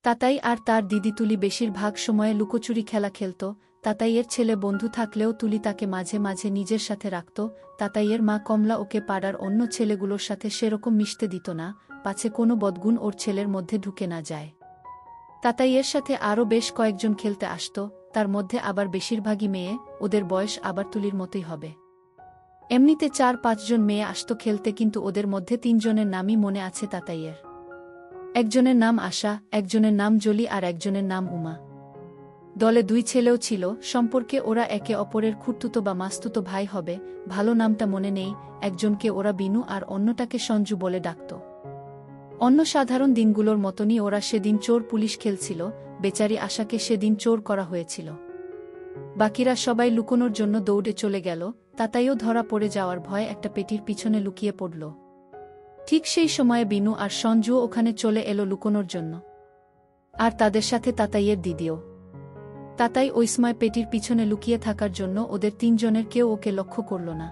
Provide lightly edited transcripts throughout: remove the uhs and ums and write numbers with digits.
তাতাই আর তার দিদি তুলি বেশিরভাগ সময়ে লুকোচুরি খেলা খেলত। তাতাইয়ের ছেলে বন্ধু থাকলেও তুলি তাকে মাঝে মাঝে নিজের সাথে রাখত। তাতাইয়ের মা কমলা ওকে পাড়ার অন্য ছেলেগুলোর সাথে সেরকম মিশতে দিত না, পাছে কোনো বদগুণ ওর ছেলের মধ্যে ঢুকে না যায়। তাতাইয়ের সাথে আরও বেশ কয়েকজন খেলতে আসত, তার মধ্যে আবার বেশিরভাগই মেয়ে, ওদের বয়স আবার তুলির মতোই হবে। এমনিতে 4-5 জন মেয়ে আসত খেলতে, কিন্তু ওদের মধ্যে 3 জনের নামই মনে আছে তাতাইয়ের। একজনের নাম আশা, একজনের নাম জলি আর একজনের নাম উমা। দলে 2 ছেলেও ছিল, সম্পর্কে ওরা একে অপরের খুড়তুতো বা মাস্তুতো ভাই হবে, ভালো নামটা মনে নেই। একজনকে ওরা বিনু আর অন্যটাকে সঞ্জু বলে ডাকত। অন্য সাধারণ দিনগুলোর মতনই ওরা সেদিন চোর পুলিশ খেলছিল, বেচারি আশাকে সেদিন চোর করা হয়েছিল। বাকিরা সবাই লুকোনোর জন্য দৌড়ে চলে গেল, তাতাইও ধরা পড়ে যাওয়ার ভয়ে একটা পেটির পিছনে লুকিয়ে পড়ল। ঠিক সেই সময়ে বিনু আর সঞ্জুও ওখানে চলে এলো লুকোনোর জন্য। আর তাদের সাথে তাতাইয়ের দিদিও। তাতাই ওই সময় পেটির পিছনে লুকিয়ে থাকার জন্য ওদের 3 জনের কেউ ওকে লক্ষ্য করল না।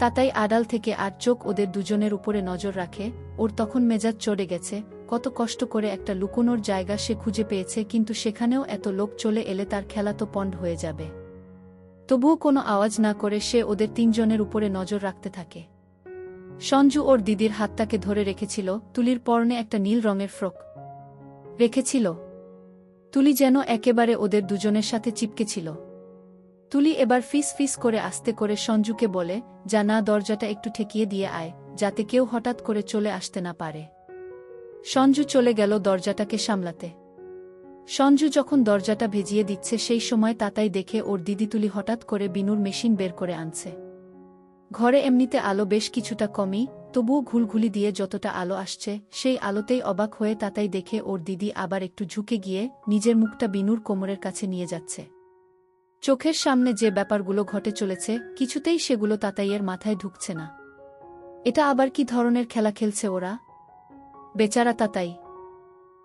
তাতাই আড়াল থেকে আর চোখ ওদের দুজনের উপরে নজর রাখে। ওর তখন মেজাজ চড়ে গেছে, কত কষ্ট করে একটা লুকোনোর জায়গা সে খুঁজে পেয়েছে, কিন্তু সেখানেও এত লোক চলে এলে তার খেলা তো পণ্ড হয়ে যাবে। তবুও কোনো আওয়াজ না করে সে ওদের 3 জনের উপরে নজর রাখতে থাকে। সঞ্জু ওর দিদির হাতটাকে ধরে রেখেছিল, তুলির পরনে একটা নীল রঙের ফ্রক রেখেছিল। তুলি যেন একেবারে ওদের দুজনের সাথে চিপকে ছিল। তুলি এবার ফিস ফিস করে আস্তে করে সঞ্জুকে বলে, যা না দরজাটা একটু ঠেকিয়ে দিয়ে আয়, যাতে কেউ হঠাৎ করে চলে আসতে না পারে। সঞ্জু চলে গেল দরজাটাকে সামলাতে। সঞ্জু যখন দরজাটা ভেজিয়ে দিচ্ছে সেই সময় তাতাই দেখে ওর দিদি তুলি হঠাৎ করে বিনুর মেশিন বের করে আনছে। ঘরে এমনিতে আলো বেশ কিছুটা কমই, তবুও ঘুলঘুলি দিয়ে যতটা আলো আসছে সেই আলোতেই অবাক হয়ে তাতাই দেখে ওর দিদি আবার একটু ঝুঁকে গিয়ে নিজের মুখটা বিনুর কোমরের কাছে নিয়ে যাচ্ছে। চোখের সামনে যে ব্যাপারগুলো ঘটে চলেছে কিছুতেই সেগুলো তাতাইয়ের মাথায় ঢুকছে না। এটা আবার কি ধরনের খেলা খেলছে ওরা? বেচারা তাতাই,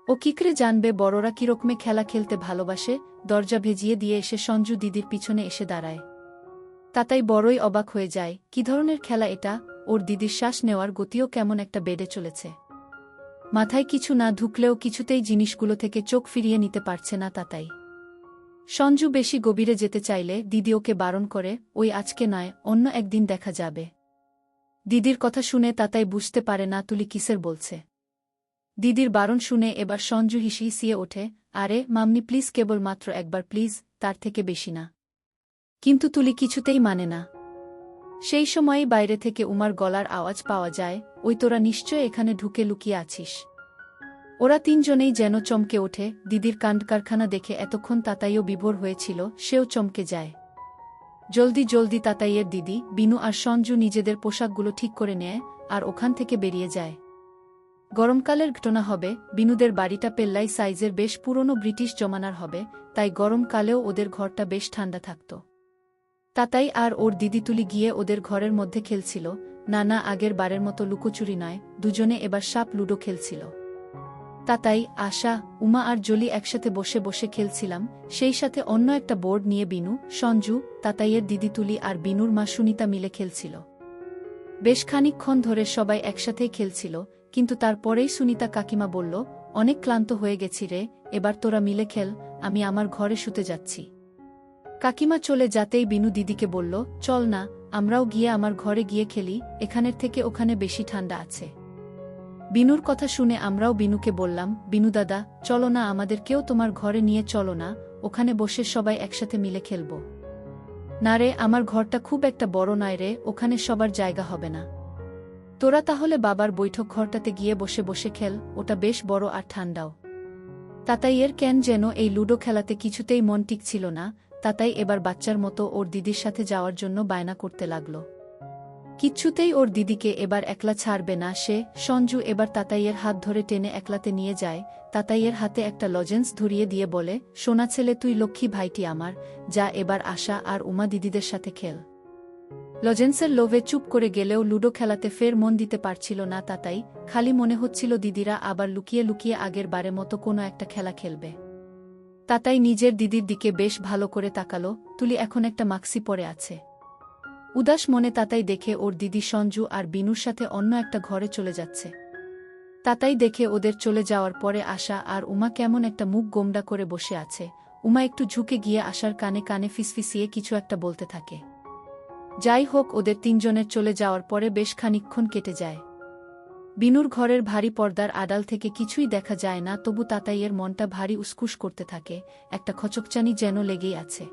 ও কি করে জানবে বড়রা কিরকমে খেলা খেলতে ভালোবাসে। দরজা ভেজিয়ে দিয়ে এসে সঞ্জু দিদির পিছনে এসে দাঁড়ায়। তাতাই বড়ই অবাক হয়ে যায়, কি ধরনের খেলা এটা? ওর দিদির শ্বাস নেওয়ার গতিও কেমন একটা বেড়ে চলেছে। মাথায় কিছু না ঢুকলেও কিছুতেই জিনিসগুলো থেকে চোখ ফিরিয়ে নিতে পারছে না তাতাই। সঞ্জু বেশি গভীরে যেতে চাইলে দিদি ওকে বারণ করে, ওই আজকে নয়, অন্য একদিন দেখা যাবে। দিদির কথা শুনে তাতাই বুঝতে পারে না তুলি কিসের বলছে। দিদির বারণ শুনে এবার সঞ্জু হিসিয়ে ওঠে, আরে মাম্মি প্লিজ, কেবল মাত্র একবার প্লিজ, তার থেকে বেশি না। কিন্তু তুলি কিছুতেই মানে না। সেই সময়েই বাইরে থেকে উমার গলার আওয়াজ পাওয়া যায়, ওই তোরা নিশ্চয় এখানে ঢুকে লুকিয়ে আছিস। ওরা 3 জনেই যেন চমকে ওঠে। দিদির কাণ্ডকারখানা দেখে এতক্ষণ তাতাইও বিভোর হয়েছিল, সেও চমকে যায়। জলদি জলদি তাতাইয়ের দিদি, বিনু আর সঞ্জু নিজেদের পোশাকগুলো ঠিক করে নেয় আর ওখান থেকে বেরিয়ে যায়। গরমকালের ঘটনা হবে, বিনুদের বাড়িটা পেল্লাই সাইজের বেশ পুরনো ব্রিটিশ জমানার হবে, তাই গরমকালেও ওদের ঘরটা বেশ ঠান্ডা থাকত। তাতাই আর ওর দিদি তুলি গিয়ে ওদের ঘরের মধ্যে খেলছিল। না, আগের বারের মতো লুকোচুরি নয়, দুজনে এবার সাপ লুডো খেলছিল। তাতাই, আশা, উমা আর জলি একসাথে বসে বসে খেলছিলাম, সেই সাথে অন্য একটা বোর্ড নিয়ে বিনু, সঞ্জু, তাতাইয়ের দিদি তুলি আর বিনুর মা সুনিতা মিলে খেলছিল। বেশ খানিকক্ষণ ধরে সবাই একসাথেই খেলছিল, কিন্তু তারপরেই সুনিতা কাকিমা বলল, অনেক ক্লান্ত হয়ে গেছি রে, এবার তোরা মিলে খেল, আমি আমার ঘরে শুতে যাচ্ছি। কাকিমা চলে যেতেই বিনু দিদিকে বলল, চল না, আমরাও গিয়ে আমার ঘরে গিয়ে খেলি, এখানের থেকে ওখানে বেশি ঠান্ডা আছে। বিনুর কথা শুনে আমরাও বিনুকে বললাম, বিনু দাদা, চলো না, আমাদেরকেও তোমার ঘরে নিয়ে চলো না, ওখানে বসে সবাই একসাথে মিলে খেলব। না রে, আমার ঘরটা খুব একটা বড় নয় রে, ওখানে সবার জায়গা হবে না। তোরা তাহলে বাবার বৈঠক ঘরটাতে গিয়ে বসে বসে খেল, ওটা বেশ বড় আর ঠান্ডাও। তাতাইয়ের কেন যেন এই লুডো খেলাতে কিছুতেই মন টিকছিল না। তাতাই এবার বাচ্চার মতো ওর দিদির সাথে যাওয়ার জন্য বায়না করতে লাগল। কিচ্ছুতেই ওর দিদিকে এবার একলা ছাড়বে না সে। সঞ্জু এবার তাতাইয়ের হাত ধরে টেনে একলাতে নিয়ে যায়, তাতাইয়ের হাতে একটা লজেন্স ধরিয়ে দিয়ে বলে, সোনা ছেলে, তুই লক্ষ্মী ভাইটি আমার, যা এবার আশা আর উমা দিদিদের সাথে খেল। লজেন্সের লোভে চুপ করে গেলেও লুডো খেলাতে ফের মন দিতে পারছিল না তাতাই, খালি মনে হচ্ছিল দিদিরা আবার লুকিয়ে লুকিয়ে আগের বারের মতো কোনো একটা খেলা খেলবে। তাতাই নিজের দিদির দিকে বেশ ভালো করে তাকালো, তুলি এখন একটা মাক্সি পরে আছে। উদাস মনে তাতাই দেখে ওর দিদি সঞ্জু আর বিনুর সাথে অন্য একটা ঘরে চলে যাচ্ছে। তাতাই দেখে ওদের চলে যাওয়ার পরে আশা আর উমা কেমন একটা মুখ গোমড়া করে বসে আছে। উমা একটু ঝুঁকে গিয়ে আশার কানে কানে ফিসফিসিয়ে কিছু একটা বলতে থাকে। যাই হোক, ওদের তিনজনের চলে যাওয়ার পরে বেশ খানিকক্ষণ কেটে যায়। বিনুর ঘরের ভারী পর্দার আড়াল থেকে কিছুই দেখা যায় না, তবু তাতাইয়ের মনটা ভারী উসকুস করতে থাকে, একটা খচকচানি যেন লেগেই আছে।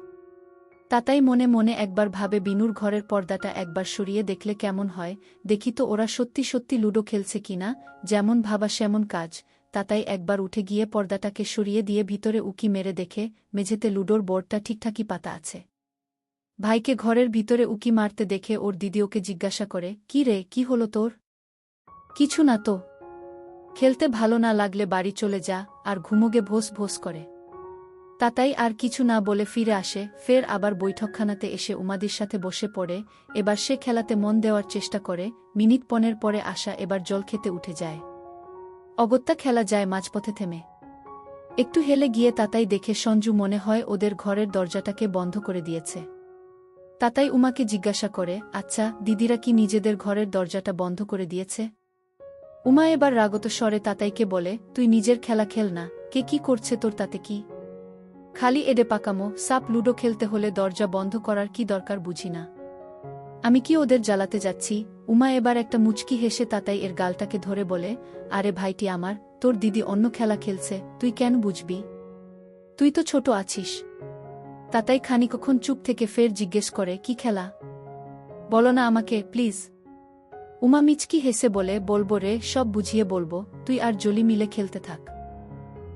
তাতাই মনে মনে একবার ভাবে বিনুর ঘরের পর্দাটা একবার সরিয়ে দেখলে কেমন হয়, দেখি তো ওরা সত্যি সত্যি লুডো খেলছে কিনা। যেমন ভাবা সেমন কাজ। তাতাই একবার উঠে গিয়ে পর্দাটাকে সরিয়ে দিয়ে ভিতরে উকি মেরে দেখে মেঝেতে লুডোর বোর্ডটা ঠিকঠাকই পাতা আছে। ভাইকে ঘরের ভিতরে উকি মারতে দেখে ওর দিদি ওকে জিজ্ঞাসা করে, কি রে, কি হলো তোর? কিছু না তো। খেলতে ভালো না লাগলে বাড়ি চলে যা, আর ঘুমোগে ভোস ভোস করে। তাতাই আর কিছু না বলে ফিরে আসে, ফের আবার বৈঠকখানাতে এসে উমাদির সাথে বসে পড়ে। এবার সে খেলাতে মন দেওয়ার চেষ্টা করে। মিনিট 15 পরে আশা এবার জল খেতে উঠে যায়। অগত্যা খেলা যায় মাঝপথে থেমে। একটু হেলে গিয়ে তাতাই দেখে সঞ্জু মনে হয় ওদের ঘরের দরজাটাকে বন্ধ করে দিয়েছে। তাতাই উমাকে জিজ্ঞাসা করে, আচ্ছা, দিদিরা কি নিজেদের ঘরের দরজাটা বন্ধ করে দিয়েছে? উমা এবার রাগত স্বরে তাতাইকে বলে, তুই নিজের খেলা খেল না, কে কি করছে তোর তাতে কি? খালি এডে পাকামো, সাপ লুডো খেলতে হলে দরজা বন্ধ করার কি দরকার বুঝি না। আমি কি ওদের জ্বালাতে যাচ্ছি? উমা এবার একটা মুচকি হেসে তাতাই এর গালটাকে ধরে বলে, আরে ভাইটি আমার, তোর দিদি অন্য খেলা খেলছে, তুই কেন বুঝবি? তুই তো ছোট আছিস। তাতাই খানিকক্ষণ চুপ থেকে ফের জিজ্ঞেস করে, কি খেলা? বলো না আমাকে, প্লিজ। উমা মিচকি হেসে বলে, বলবো রে, সব বুঝিয়ে বলবো, তুই আর জলি মিলে খেলতে থাক।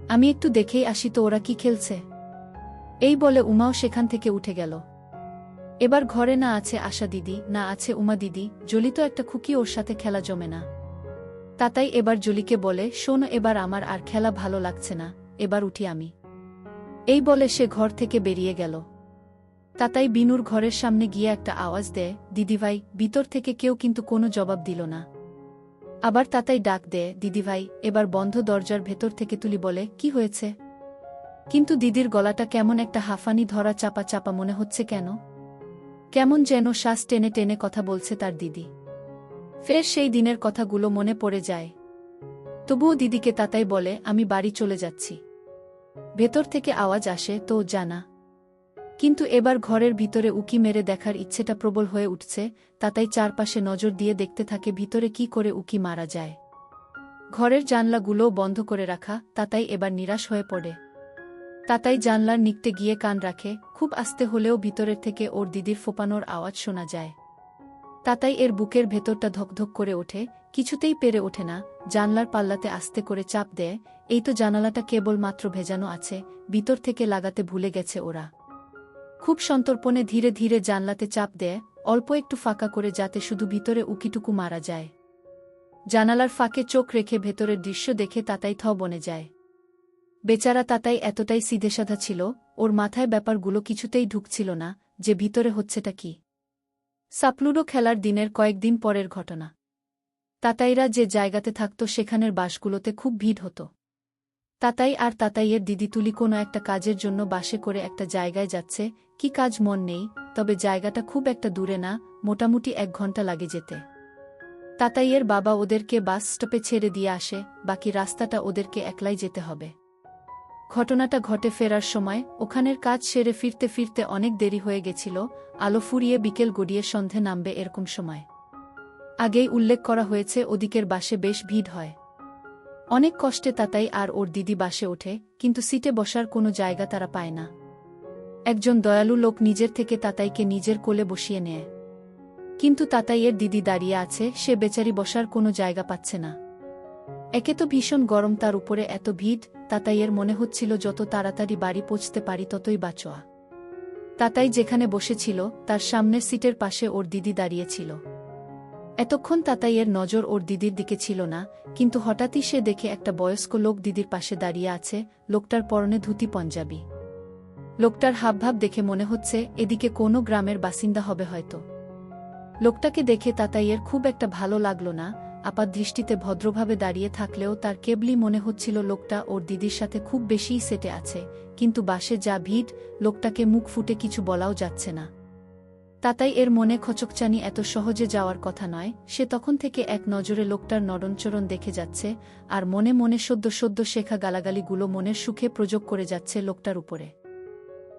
আমি একটু দেখেই আসি তো ওরা কি খেলছে। এই বলে উমাও সেখান থেকে উঠে গেল। এবার ঘরে না আছে আশা দিদি, না আছে উমা দিদি, জলি তো একটা খুকি, ওর সাথে খেলা জমে না। তাতাই এবার জলিকে বলে, শোন, এবার আমার আর খেলা ভালো লাগছে না, এবার উঠি আমি। এই বলে সে ঘর থেকে বেরিয়ে গেল। তাতাই বিনুর ঘরের সামনে গিয়ে একটা আওয়াজ দেয়, দিদিভাই। ভিতর থেকে কেউ কিন্তু কোনো জবাব দিল না। আবার তাতাই ডাক দেয়, দিদিভাই। এবার বন্ধ দরজার ভেতর থেকে তুলি বলে, কি হয়েছে? কিন্তু দিদির গলাটা কেমন একটা হাঁফানি ধরা চাপা চাপা মনে হচ্ছে কেন? কেমন যেন শ্বাস টেনে টেনে কথা বলছে তার দিদি। ফের সেই দিনের কথাগুলো মনে পড়ে যায়। তবুও দিদিকে তাতাই বলে, আমি বাড়ি চলে যাচ্ছি। ভেতর থেকে আওয়াজ আসে, তো জানা। কিন্তু এবার ঘরের ভিতরে উকি মেরে দেখার ইচ্ছেটা প্রবল হয়ে উঠছে। তাতাই চারপাশে নজর দিয়ে দেখতে থাকে ভিতরে কি করে উকি মারা যায়। ঘরের জানলাগুলোও বন্ধ করে রাখা। তাতাই এবার নিরাশ হয়ে পড়ে। তাতাই জানলার নিকটে গিয়ে কান রাখে। খুব আস্তে হলেও ভিতরের থেকে ওর দিদির ফোপানোর আওয়াজ শোনা যায়। তাতাই এর বুকের ভেতরটা ধকধক করে ওঠে, কিছুতেই পেরে ওঠে না। জানলার পাল্লাতে আস্তে করে চাপ দেয়। এই তো জানালাটা কেবল মাত্র ভেজানো আছে, ভিতর থেকে লাগাতে ভুলে গেছে ওরা। খুব সন্তর্পণে ধীরে ধীরে জানলাতে চাপ দেয়, অল্প একটু ফাঁকা করে, যাতে শুধু ভিতরে উকিটুকু মারা যায়। জানালার ফাঁকে চোখ রেখে ভেতরের দৃশ্য দেখে তাতাই থ বনে যায়। বেচারা তাতাই এতটাই সিধেসাধা ছিল, ওর মাথায় ব্যাপারগুলো কিছুতেই ঢুকছিল না, যে ভিতরে হচ্ছেটা কি। সাপলুডো খেলার দিনের কয়েকদিন পরের ঘটনা। তাতাইরা যে জায়গাতে থাকত সেখানের বাসগুলোতে খুব ভিড় হতো। তাতাই আর তাতাইয়ের দিদি তুলি কোনো একটা কাজের জন্য বাসে করে একটা জায়গায় যাচ্ছে। কি কাজ মন নেই, তবে জায়গাটা খুব একটা দূরে না, মোটামুটি 1 ঘন্টা লাগে যেতে। তাতাইয়ের বাবা ওদেরকে বাস স্টপে ছেড়ে দিয়ে আসে, বাকি রাস্তাটা ওদেরকে একলাই যেতে হবে। ঘটনাটা ঘটে ফেরার সময়। ওখানের কাজ সেরে ফিরতে ফিরতে অনেক দেরি হয়ে গেছিল। আলো ফুরিয়ে বিকেল গড়িয়ে সন্ধে নামবে এরকম সময়। আগেই উল্লেখ করা হয়েছে ওদিকের বাসে বেশ ভিড় হয়। অনেক কষ্টে তাতাই আর ওর দিদি বাসে ওঠে, কিন্তু সিটে বসার কোনো জায়গা তারা পায় না। একজন দয়ালু লোক নিজের থেকে তাতাইকে নিজের কোলে বসিয়ে নেয়। কিন্তু তাতাইয়ের দিদি দাঁড়িয়ে আছে, সে বেচারি বসার কোনো জায়গা পাচ্ছে না। একে তো ভীষণ গরম, তার উপরে এত ভিড়। তাতাইয়ের মনে হচ্ছিল যত তাড়াতাড়ি বাড়ি পৌঁছতে পারি ততই বাঁচোয়া। তাতাই যেখানে বসেছিল তার সামনের সিটের পাশে ওর দিদি দাঁড়িয়েছিল। এতক্ষণ তাতাইয়ের নজর ওর দিদির দিকে ছিল না, কিন্তু হঠাৎই সে দেখে একটা বয়স্ক লোক দিদির পাশে দাঁড়িয়ে আছে। লোকটার পরনে ধুতি পাঞ্জাবি। লোকটার হাবভাব দেখে মনে হচ্ছে এদিকে কোনো গ্রামের বাসিন্দা হবে হয়তো। লোকটাকে দেখে তাতাইয়ের খুব একটা ভালো লাগল না। আপাত দৃষ্টিতে ভদ্রভাবে দাঁড়িয়ে থাকলেও তার কেবলই মনে হচ্ছিল লোকটা ওর দিদির সাথে খুব বেশিই সেটে আছে। কিন্তু বাসে যা ভিড়, লোকটাকে মুখ ফুটে কিছু বলাও যাচ্ছে না। তাতাই এর মনে খচকচানি এত সহজে যাওয়ার কথা নয়, সে তখন থেকে এক নজরে লোকটার নড়নচড়ন দেখে যাচ্ছে, আর মনে মনে সদ্য সদ্য শেখা গালাগালিগুলো মনের সুখে প্রযোগ করে যাচ্ছে লোকটার উপরে।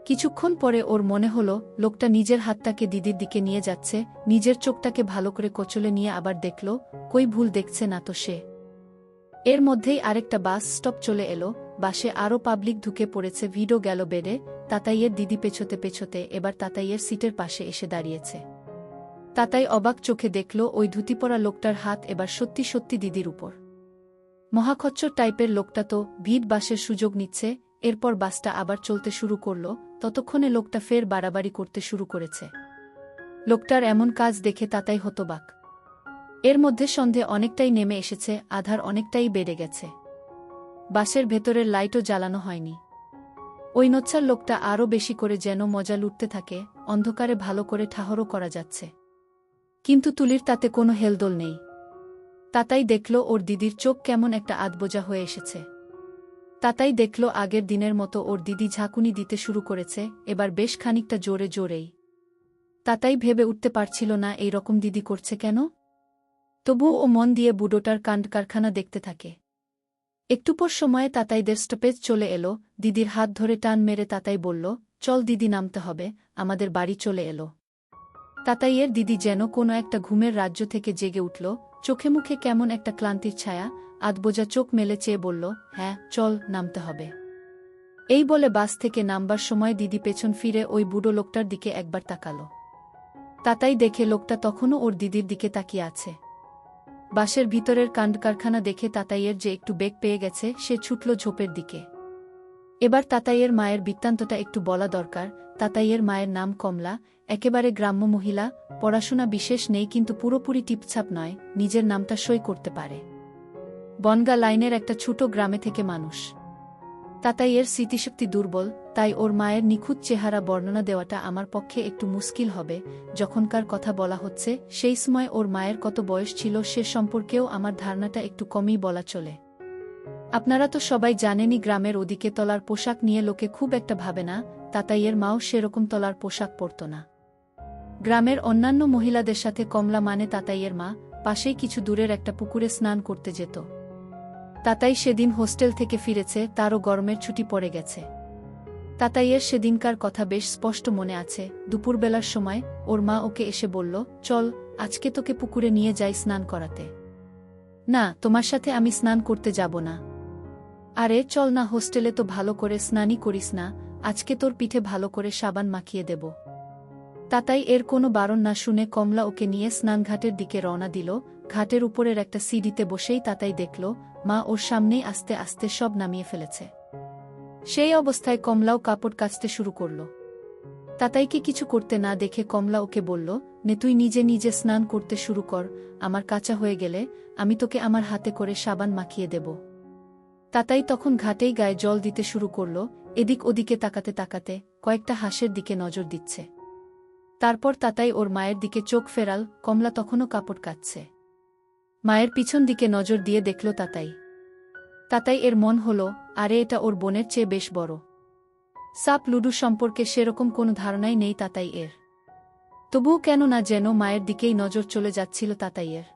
কিছুক্ষণ পরে ওর মনে হলো লোকটা নিজের হাতটাকে দিদির দিকে নিয়ে যাচ্ছে, নিজের চোখটাকে ভালো করে কচলে নিয়ে আবার দেখল কই ভুল দেখছে না তো সে। এর মধ্যেই আরেকটা বাস স্টপ চলে এলো, বাসে আরও পাবলিক ঢুকে পড়েছে, ভিড়ও গেল বেড়ে। তাতাইয়ের দিদি পেছোতে পেছোতে এবার তাতাইয়ের সিটের পাশে এসে দাঁড়িয়েছে। তাতাই অবাক চোখে দেখল ওই ধুতি পরা লোকটার হাত এবার সত্যি সত্যি দিদির উপর। মহাখচ্চর টাইপের লোকটা তো ভিড় বাসের সুযোগ নিচ্ছে। এরপর বাসটা আবার চলতে শুরু করল, ততক্ষণে লোকটা ফের বাড়াবাড়ি করতে শুরু করেছে। লোকটার এমন কাজ দেখে তাতাই হতবাক। এর মধ্যে সন্ধে অনেকটাই নেমে এসেছে, আধার অনেকটাই বেড়ে গেছে। বাসের ভেতরের লাইটও জ্বালানো হয়নি। ওই নোচ্ছার লোকটা আরও বেশি করে যেন মজা লুটতে থাকে, অন্ধকারে ভালো করে ঠাহরও করা যাচ্ছে। কিন্তু তুলির তাতে কোনো হেলদোল নেই। তাতাই দেখল ওর দিদির চোখ কেমন একটা আধবোজা হয়ে এসেছে। তাতাই দেখল আগের দিনের মতো ওর দিদি ঝাঁকুনি দিতে শুরু করেছে, এবার বেশ খানিকটা জোরে জোরেই। তাতাই ভেবে উঠতে পারছিল না এই রকম দিদি করছে কেন। তবুও ও মন দিয়ে বুড়োটার কাণ্ড কারখানা দেখতে থাকে। একটু পর সময়ে তাতাইদের স্টপেজ চলে এলো, দিদির হাত ধরে টান মেরে তাতাই বলল, চল দিদি, নামতে হবে, আমাদের বাড়ি চলে এলো। তাতাইয়ের দিদি যেন কোনো একটা ঘুমের রাজ্য থেকে জেগে উঠল, চোখে মুখে কেমন একটা ক্লান্তির ছায়া, আধবোজা চোখ মেলে চেয়ে বলল, হ্যাঁ চল, নামতে হবে। এই বলে বাস থেকে নামবার সময় দিদি পেছন ফিরে ওই বুড়ো লোকটার দিকে একবার তাকালো। তাতাই দেখে লোকটা তখনও ওর দিদির দিকে তাকিয়ে আছে। বাসের ভিতরের কাণ্ড কারখানা দেখে তাতাইয়ের যে একটু বেগ পেয়ে গেছে, সে ছুটল ঝোপের দিকে। এবার তাতাইয়ের মায়ের বৃত্তান্তটা একটু বলা দরকার। তাতাইয়ের মায়ের নাম কমলা, একেবারে গ্রাম্য মহিলা, পড়াশোনা বিশেষ নেই কিন্তু পুরোপুরি টিপছাপ নয়, নিজের নামটা সই করতে পারে। বনগা লাইনের একটা ছোট গ্রামে থেকে মানুষ। তাতাইয়ের স্মৃতিশক্তি দুর্বল, তাই ওর মায়ের নিখুঁত চেহারা বর্ণনা দেওয়াটা আমার পক্ষে একটু মুশকিল হবে। যখনকার কথা বলা হচ্ছে সেই সময় ওর মায়ের কত বয়স ছিল সে সম্পর্কেও আমার ধারণাটা একটু কমই বলা চলে। আপনারা তো সবাই জানেনই গ্রামের ওদিকে তলার পোশাক নিয়ে লোকে খুব একটা ভাবে না, তাতাইয়ের মাও সেরকম তলার পোশাক পরত না। গ্রামের অন্যান্য মহিলাদের সাথে কমলা মানে তাতাইয়ের মা পাশেই কিছু দূরের একটা পুকুরে স্নান করতে যেত। তাতাই সেদিন হোস্টেল থেকে ফিরেছে, তারও গরমের ছুটি পড়ে গেছে। তাতাইয়ের সেদিনকার কথা বেশ স্পষ্ট মনে আছে। দুপুরবেলার সময় ওর মা ওকে এসে বলল, চল আজকে তোকে পুকুরে নিয়ে যাই স্নান করাতে। না, তোমার সাথে আমি স্নান করতে যাব না। আরে চল না, হোস্টেলে তো ভালো করে স্নানই করিস না, আজকে তোর পিঠে ভালো করে সাবান মাখিয়ে দেব। তাতাই এর কোনো বারণ না শুনে কমলা ওকে নিয়ে স্নানঘাটের দিকে রওনা দিল। ঘাটের উপরের একটা সিঁড়িতে বসেই তাতাই দেখল মা ওর সামনেই আস্তে আস্তে সব নামিয়ে ফেলেছে। সেই অবস্থায় কমলাও কাপড় কাচতে শুরু করল। তাতাইকে কিছু করতে না দেখে কমলা ওকে বলল, নে তুই নিজে নিজে স্নান করতে শুরু কর, আমার কাঁচা হয়ে গেলে আমি তোকে আমার হাতে করে সাবান মাখিয়ে দেব। তাতাই তখন ঘাটেই গায়ে জল দিতে শুরু করল, এদিক ওদিকে তাকাতে তাকাতে কয়েকটা হাঁসের দিকে নজর দিচ্ছে। তারপর তাতাই ওর মায়ের দিকে চোখ ফেরাল, কমলা তখনও কাপড় কাচছে। মায়ের পিছন দিকে নজর দিয়ে দেখল তাতাই। তাতাই এর মন হল, আরে এটা ওর বোনের চেয়ে বেশ বড়। সাপ লুডু সম্পর্কে সেরকম কোনো ধারণাই নেই তাতাই এর। তবুও কেন না যেন মায়ের দিকেই নজর চলে যাচ্ছিল তাতাইয়ের।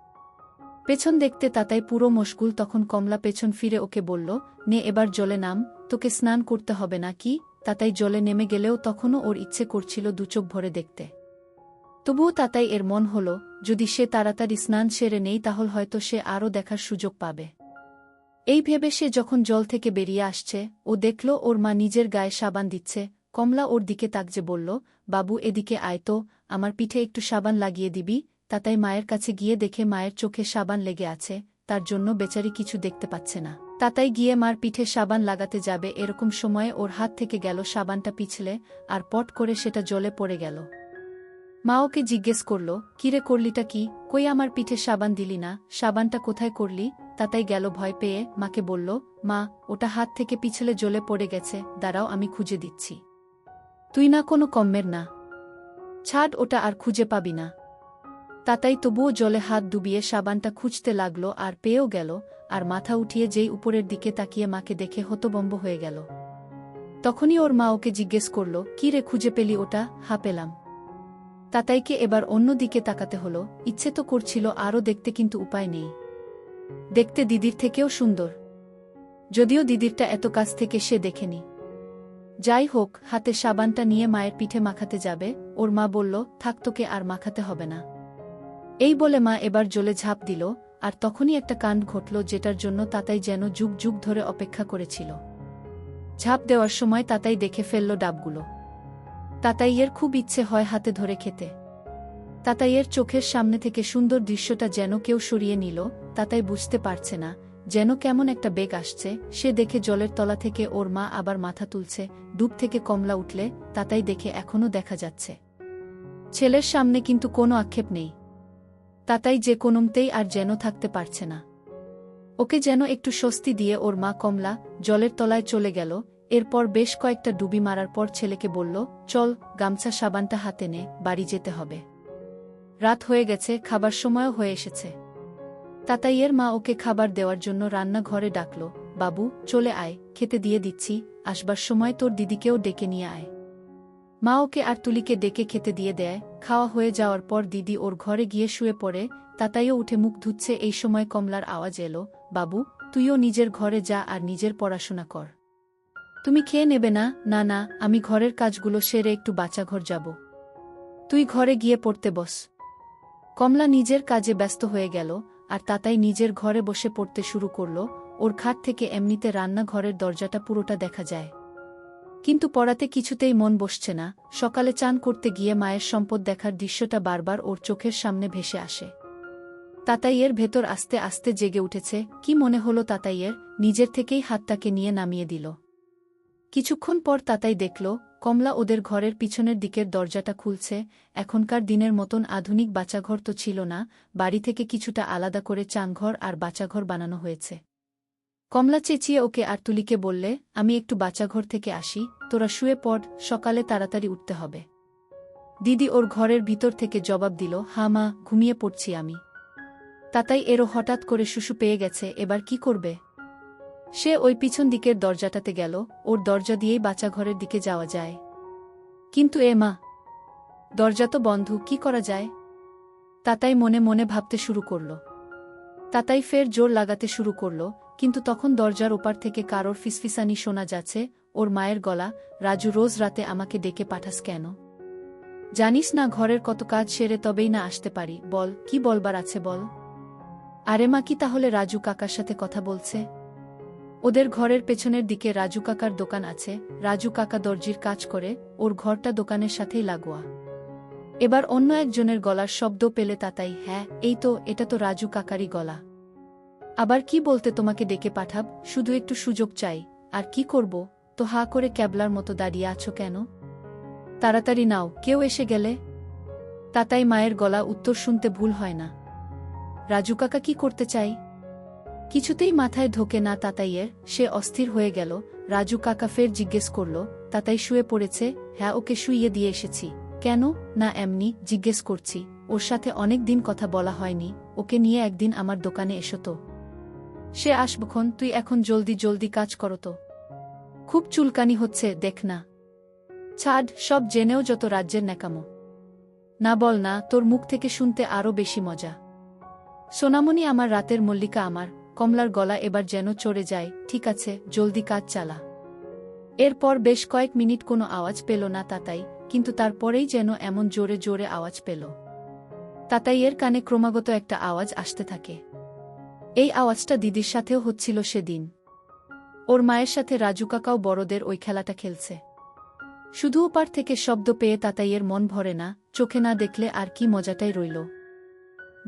পেছন দেখতে তাতাই পুরো মশগুল। তখন কমলা পেছন ফিরে ওকে বলল, নে এবার জলে নাম, তোকে স্নান করতে হবে না কি? তাতাই জলে নেমে গেলেও তখনও ওর ইচ্ছে করছিল দুচোখ ভরে দেখতে। তবুও তাতাই এর মন হল, যদি সে তাড়াতাড়ি স্নান সেরে নেই তাহলে হয়তো সে আরও দেখার সুযোগ পাবে। এই ভেবে সে যখন জল থেকে বেরিয়ে আসছে, ও দেখল ওর মা নিজের গায়ে সাবান দিচ্ছে। কমলা ওর দিকে তাকজে বলল, বাবু এদিকে আয় তো, আমার পিঠে একটু সাবান লাগিয়ে দিবি। তাতাই মায়ের কাছে গিয়ে দেখে মায়ের চোখে সাবান লেগে আছে, তার জন্য বেচারি কিছু দেখতে পাচ্ছে না। তাতাই গিয়ে মার পিঠে সাবান লাগাতে যাবে, এরকম সময়ে ওর হাত থেকে গেল সাবানটা পিছলে, আর পট করে সেটা জলে পড়ে গেল। মা ওকে জিজ্ঞেস করল, কিরে করলিটা কি? কই আমার পিঠে সাবান দিলি না, সাবানটা কোথায় করলি? তাতাই গেল ভয় পেয়ে, মাকে বলল, মা ওটা হাত থেকে পিছলে জলে পড়ে গেছে, দাঁড়াও আমি খুঁজে দিচ্ছি। তুই না কোনো কম্মের না, ছাড় ওটা আর খুঁজে পাবি না। তাতাই তবুও জলে হাত ডুবিয়ে সাবানটা খুঁজতে লাগল, আর পেয়েও গেল। আর মাথা উঠিয়ে যেই উপরের দিকে তাকিয়ে মাকে দেখে হতবম্ব হয়ে গেল। তখনই ওর মা ওকে জিজ্ঞেস করল, কি রে খুঁজে পেলি ওটা? হা পেলাম। তাতাইকে এবার অন্য দিকে তাকাতে হলো, ইচ্ছে তো করছিল আরও দেখতে কিন্তু উপায় নেই। দেখতে দিদির থেকেও সুন্দর, যদিও দিদিরটা এত কাছ থেকে সে দেখেনি। যাই হোক, হাতে সাবানটা নিয়ে মায়ের পিঠে মাখাতে যাবে, ওর মা বলল, থাক, তোকে আর মাখাতে হবে না। এই বলে মা এবার জলে ঝাঁপ দিল, আর তখনই একটা কাণ্ড ঘটল যেটার জন্য তাতাই যেন যুগ যুগ ধরে অপেক্ষা করেছিল। ঝাঁপ দেওয়ার সময় তাতাই দেখে ফেলল ডাবগুলো। তাতাইয়ের খুব ইচ্ছে হয় হাতে ধরে খেতে। তাতাইয়ের চোখের সামনে থেকে সুন্দর দৃশ্যটা যেন কেউ সরিয়ে নিল। তাতাই বুঝতে পারছে না, যেন কেমন একটা বেগ আসছে। সে দেখে জলের তলা থেকে ওর মা আবার মাথা তুলছে। ডুব থেকে কমলা উঠলে তাতাই দেখে এখনও দেখা যাচ্ছে। ছেলের সামনে কিন্তু কোনো আক্ষেপ নেই। তাতাই যে কোনোমতেই আর যেন থাকতে পারছে না। ওকে যেন একটু স্বস্তি দিয়ে ওর মা কমলা জলের তলায় চলে গেল। এরপর বেশ কয়েকটা ডুবি মারার পর ছেলেকে বলল, চল, গামছা সাবানটা হাতে নে, বাড়ি যেতে হবে। রাত হয়ে গেছে, খাবার সময়ও হয়ে এসেছে। তাতাইয়ের মা ওকে খাবার দেওয়ার জন্য রান্নাঘরে ডাকল, বাবু, চলে আয়, খেতে দিয়ে দিচ্ছি, আসবার সময় তোর দিদিকেও ডেকে নিয়ে আয়। মা ওকে আর তুলিকে ডেকে খেতে দিয়ে দেয়। খাওয়া হয়ে যাওয়ার পর দিদি ওর ঘরে গিয়ে শুয়ে পড়ে। তাতাইও উঠে মুখ ধুচ্ছে। এই সময় কমলার আওয়াজ এলো, বাবু, তুইও নিজের ঘরে যা আর নিজের পড়াশোনা কর। তুমি খেয়ে নেবে না? না না, আমি ঘরের কাজগুলো সেরে একটু বাচ্চাঘর যাব। তুই ঘরে গিয়ে পড়তে বস। কমলা নিজের কাজে ব্যস্ত হয়ে গেল, আর তাতাই নিজের ঘরে বসে পড়তে শুরু করল। ওর খাট থেকে এমনিতে রান্নাঘরের দরজাটা পুরোটা দেখা যায়, কিন্তু পড়াতে কিছুতেই মন বসছে না। সকালে চান করতে গিয়ে মায়ের সম্পদ দেখার দৃশ্যটা বারবার ওর চোখের সামনে ভেসে আসে। তাতাইয়ের ভেতর আস্তে আস্তে জেগে উঠেছে। কি মনে হলো তাতাইয়ের, নিজের থেকেই হাতটাকে নিয়ে নামিয়ে দিল। কিছুক্ষণ পর তাতাই দেখল, কমলা ওদের ঘরের পিছনের দিকের দরজাটা খুলছে। এখনকার দিনের মতন আধুনিক বাচ্চাঘর তো ছিল না, বাড়ি থেকে কিছুটা আলাদা করে চানঘর আর বাচ্চাঘর বানানো হয়েছে। কমলা চেঁচিয়ে ওকে আর তুলিকে বললে, আমি একটু বাচ্চাঘর থেকে আসি, তোরা শুয়ে পড়, সকালে তাড়াতাড়ি উঠতে হবে। দিদি ওর ঘরের ভিতর থেকে জবাব দিল, হ্যাঁ মা, ঘুমিয়ে পড়ছি আমি। তাতাই এরও হঠাৎ করে শুশু পেয়ে গেছে, এবার কি করবে? সে ওই পিছন দিকের দরজাটাতে গেল। ওর দরজা দিয়েই বাচ্চাঘরের দিকে যাওয়া যায়, কিন্তু মা, দরজা তো বন্ধ, কি করা যায়? তাতাই মনে মনে ভাবতে শুরু করল। তাতাই ফের জোর লাগাতে শুরু করল, কিন্তু তখন দরজার ওপার থেকে কারোর ফিসফিসানি শোনা যাচ্ছে, ওর মায়ের গলা, রাজু, রোজ রাতে আমাকে ডেকে পাঠাস কেন? জানিস না ঘরের কত কাজ সেরে তবেই না আসতে পারি, বল, কি বলবার আছে বল। আরে মা, কি তাহলে রাজু কাকার সাথে কথা বলছে? ওদের ঘরের পেছনের দিকে রাজু কাকার দোকান আছে। রাজু কাকা দর্জির কাজ করে, ওর ঘরটা দোকানের সাথেই লাগোয়া। এবার অন্য একজনের গলার শব্দ পেলে তাতাই, হ্যাঁ, এই তো, এটা তো রাজু কাকারই গলা। আবার কি বলতে তোমাকে ডেকে পাঠাব? শুধু একটু সুযোগ চাই। আর কি করব? তো হা করে ক্যাবলার মতো দাঁড়িয়ে আছো কেন? তাড়াতাড়ি নাও, কেউ এসে গেলে। তাতাই মায়ের গলা উত্তর শুনতে ভুল হয় না। রাজু কাকা কি করতে চাই? কিছুতেই মাথায় ঢোকে না তাতাইয়ের। সে অস্থির হয়ে গেল। রাজু কাকা ফের জিজ্ঞেস করল, তাতাই শুয়ে পড়েছে? হ্যাঁ, ওকে শুইয়ে দিয়ে এসেছি। কেন? না, এমনি জিজ্ঞেস করছি, ওর সাথে অনেক দিন কথা বলা হয়নি, ওকে নিয়ে একদিন আমার দোকানে এসো তো। সে আসবক্ষণ, তুই এখন জলদি জলদি কাজ করো তো, খুব চুলকানি হচ্ছে, দেখ না। ছাড়, সব জেনেও যত রাজ্যের ন্যাকামো। না বল না, তোর মুখ থেকে শুনতে আরও বেশি মজা। সোনামণি আমার, রাতের মল্লিকা আমার। কমলার গলা এবার যেন চড়ে যায়। ঠিক আছে, জলদি কাজ চালা। এরপর বেশ কয়েক মিনিট কোনো আওয়াজ পেল না তাতাই, কিন্তু তারপরেই যেন এমন জোরে জোরে আওয়াজ পেল। তাতাইয়ের কানে ক্রমাগত একটা আওয়াজ আসতে থাকে। এই আওয়াজটা দিদির সাথেও হচ্ছিল সেদিন। ওর মায়ের সাথে রাজু কাকাও বড়দের ওই খেলাটা খেলছে। শুধু ওপার থেকে শব্দ পেয়ে তাতাইয়ের মন ভরে না, চোখে না দেখলে আর কি মজাটাই রইল।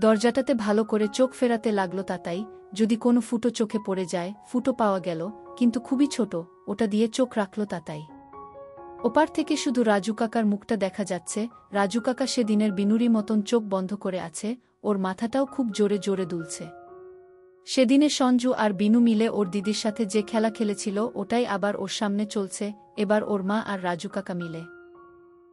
দরজাটাতে ভালো করে চোখ ফেরাতে লাগল তাতাই, যদি কোনো ফুটো চোখে পড়ে যায়। ফুটো পাওয়া গেল, কিন্তু খুবই ছোট, ওটা দিয়ে চোখ রাখল তাতাই। ওপার থেকে শুধু রাজু কাকার মুখটা দেখা যাচ্ছে। রাজু কাকা সেদিনের বিনুরি মতন চোখ বন্ধ করে আছে, ওর মাথাটাও খুব জোরে জোরে দুলছে। সেদিনে সঞ্জু আর বিনু মিলে ওর দিদির সাথে যে খেলা খেলেছিল ওটাই আবার ওর সামনে চলছে, এবার ওর মা আর রাজু কাকা মিলে।